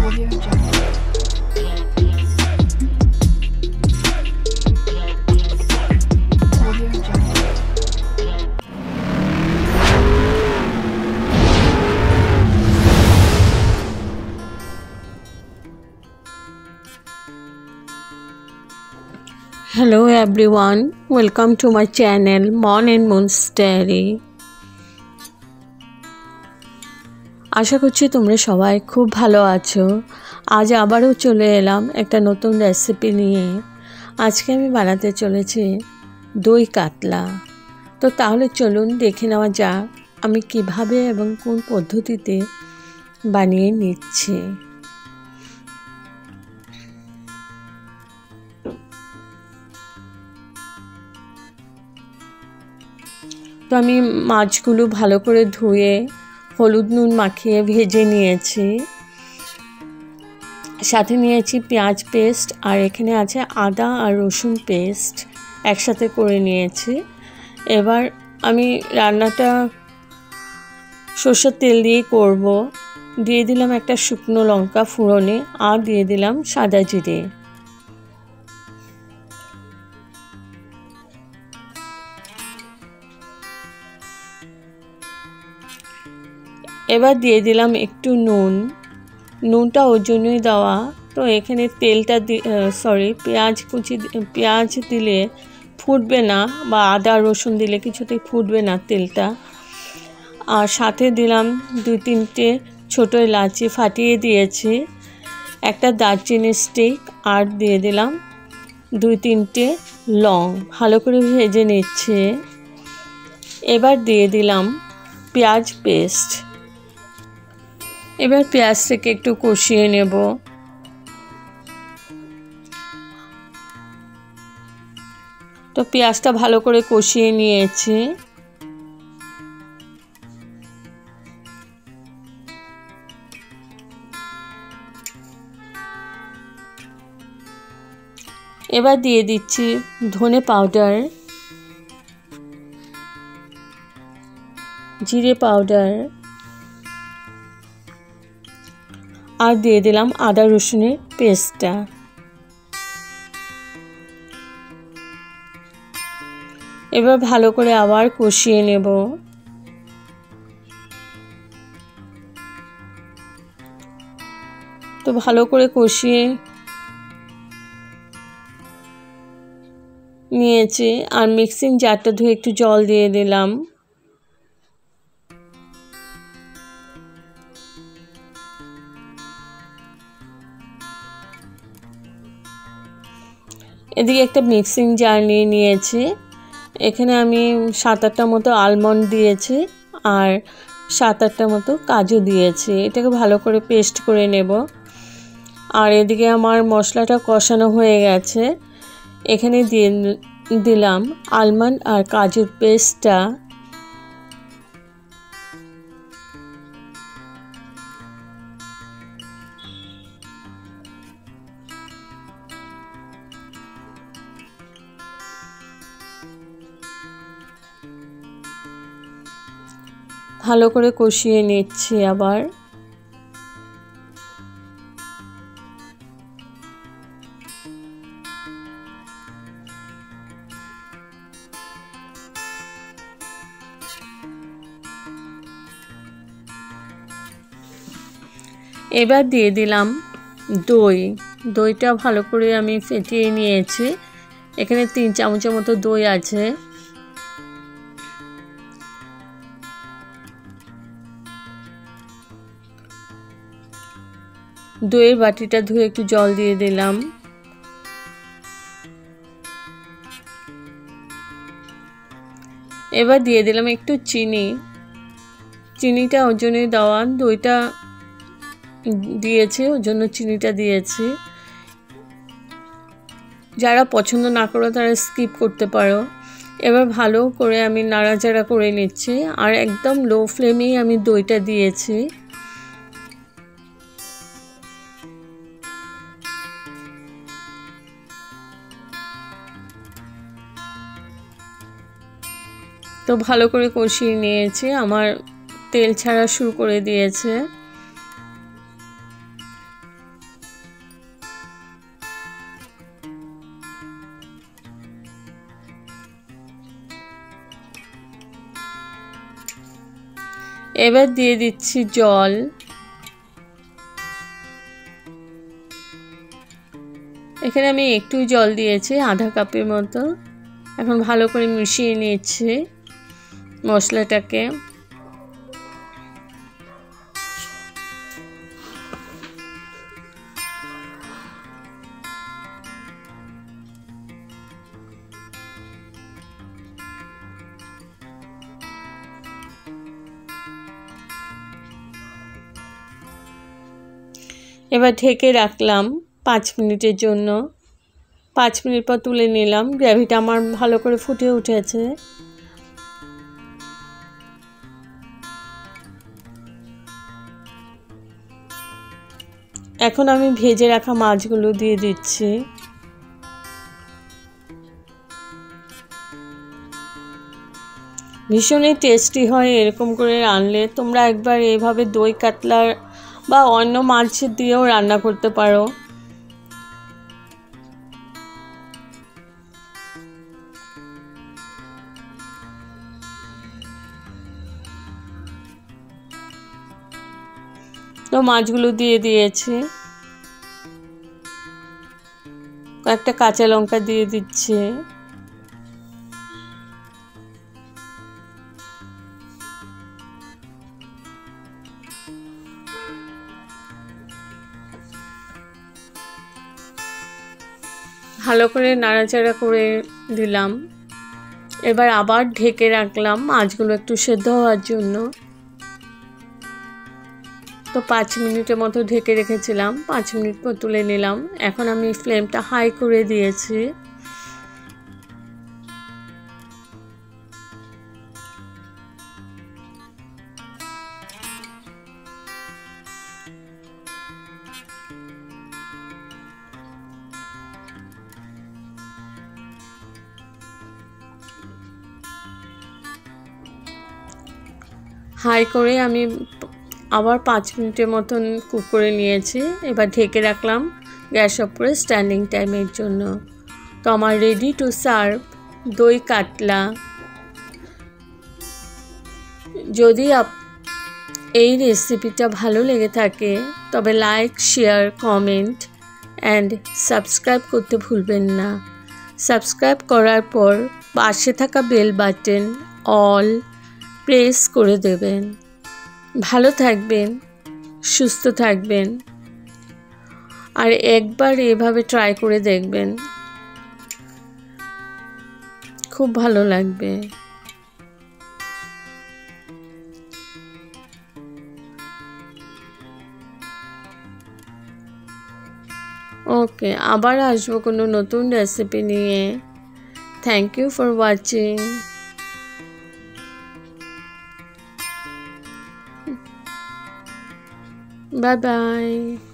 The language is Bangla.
Audio Jungle. Audio Jungle. Hello everyone, welcome to my channel Mon and Moon's Diary. আশা করছি তোমরা সবাই খুব ভালো আছো। আজ আবারও চলে এলাম একটা নতুন রেসিপি নিয়ে। আজকে আমি বানাতে চলেছি দই কাতলা। তো তাহলে চলুন দেখে নেওয়া যাক আমি কিভাবে এবং কোন পদ্ধতিতে বানিয়ে নিচ্ছি। তো আমি মাছগুলো ভালো করে ধুয়ে হলুদ নুন মাখিয়ে ভেজে নিয়েছি। সাথে নিয়েছি পেঁয়াজ পেস্ট আর এখানে আছে আদা আর রসুন পেস্ট একসাথে করে নিয়েছি। এবার আমি রান্নাটা সরষের তেল দিয়ে করব। দিয়ে দিলাম একটা শুকনো লঙ্কা ফোড়নে আর দিয়ে দিলাম সাদা জিরে। এবার দিয়ে দিলাম একটু নুনটা ওর জন্যই দেওয়া। তো এখানে তেলটা পেঁয়াজ দিলে ফুটবে না, বা আদা রসুন দিলে কিছুতেই ফুটবে না তেলটা। আর সাথে দিলাম 2-3টে ছোটো এলাচি ফাটিয়ে দিয়েছি, একটা দারচিনি স্টিক আর দিয়ে দিলাম 2-3টে লং। ভালো করে ভেজে নিচ্ছে। এবার দিয়ে দিলাম পেঁয়াজ পেস্ট। এবার পেঁয়াজটাকে একটু কষিয়ে নেব। তো পেঁয়াজটা ভালো করে কষিয়ে নিয়েছি। এবার দিয়ে দিচ্ছি ধনে পাউডার, জিরে পাউডার আর দিয়ে দিলাম আদা রসুনের পেস্টটা। এবার ভালো করে আবার কষিয়ে নেব। তো ভালো করে কষিয়ে নিয়েছি আর মিক্সিং জারটা ধুয়ে একটু জল দিয়ে দিলাম। এদিকে একটা মিক্সিং জার নিয়ে নিয়েছি। এখানে আমি 7-8টা মতো আলমন্ড দিয়েছি আর 7-8টা মতো কাজু দিয়েছি। এটাকে ভালো করে পেস্ট করে নেব। আর এদিকে আমার মশলাটা কষানো হয়ে গেছে। এখানে দিয়ে দিলাম আলমন্ড আর কাজুর পেস্টটা। ভালো করে কষিয়ে নিচ্ছি আবার। এবার দিয়ে দিলাম দইটা ভালো করে আমি ফেটিয়ে নিয়েছি। এখানে 3 চামচের মতো দই আছে। দইয়ের বাটিটা ধুয়ে একটু জল দিয়ে দিলাম। এবার দিয়ে দিলাম একটু চিনিটা ওর জন্যই দেওয়া, দইটা দিয়েছি ওর জন্য চিনিটা দিয়েছি। যারা পছন্দ না করো তারা স্কিপ করতে পারো। এবার ভালো করে আমি নাড়াচাড়া করে নিচ্ছি আর একদম লো ফ্লেমেই আমি দইটা দিয়েছি। তো ভালো করে কষিয়ে নিয়েছি। আমার তেল ছাড়া শুরু করে দিয়েছে। এবার দিয়ে দিচ্ছি জল। এখানে আমি একটু জল দিয়েছি, আধা কাপের মতো। এখন ভালো করে মিশিয়ে নিচ্ছি মশলাটাকে। এবার ঢেকে রাখলাম 5 মিনিটের জন্য। 5 মিনিট পর তুলে নিলাম। গ্রেভিটা আমার ভালো করে ফুটে উঠেছে। এখন আমি ভেজে রাখা মাছগুলো দিয়ে দিচ্ছি। ভীষণই টেস্টি হয় এরকম করে রান্নলে। তোমরা একবার এইভাবে দই কাতলা বা অন্য মাছ দিয়েও রান্না করতে পারো। তো মাছগুলো দিয়ে দিয়েছি। কয়েকটা কাঁচা লঙ্কা দিয়ে দিচ্ছি। ভালো করে নাড়াচাড়া করে দিলাম। এবার আবার ঢেকে রাখলাম মাছগুলো একটু সেদ্ধ হওয়ার জন্য। তো 5 মিনিটের মতো ঢেকে রেখেছিলাম। 5 মিনিট পর তুলে নিলাম। এখন আমি ফ্লেমটা হাই করে দিয়েছি। হাই করে আমি আবার 5 মিনিটের মতন কুক করে নিয়েছি। এবার ঢেকে রাখলাম গ্যাস অফ করে স্ট্যান্ডিং টাইমের জন্য। তো আমার রেডি টু সার্ভ দই কাতলা। যদি এই রেসিপিটা ভালো লেগে থাকে তবে like, share, comment and subscribe করতে ভুলবেন না। সাবস্ক্রাইব করার পর পাশে থাকা বেল বাটন অল প্রেস করে দেবেন। ভালো থাকবেন, সুস্থ থাকবেন, আর একবার এভাবে ট্রাই করে দেখবেন, খুব ভালো লাগবে। ওকে, আবার আসবো কোনো নতুন রেসিপি নিয়ে। Thank you for watching. Bye bye.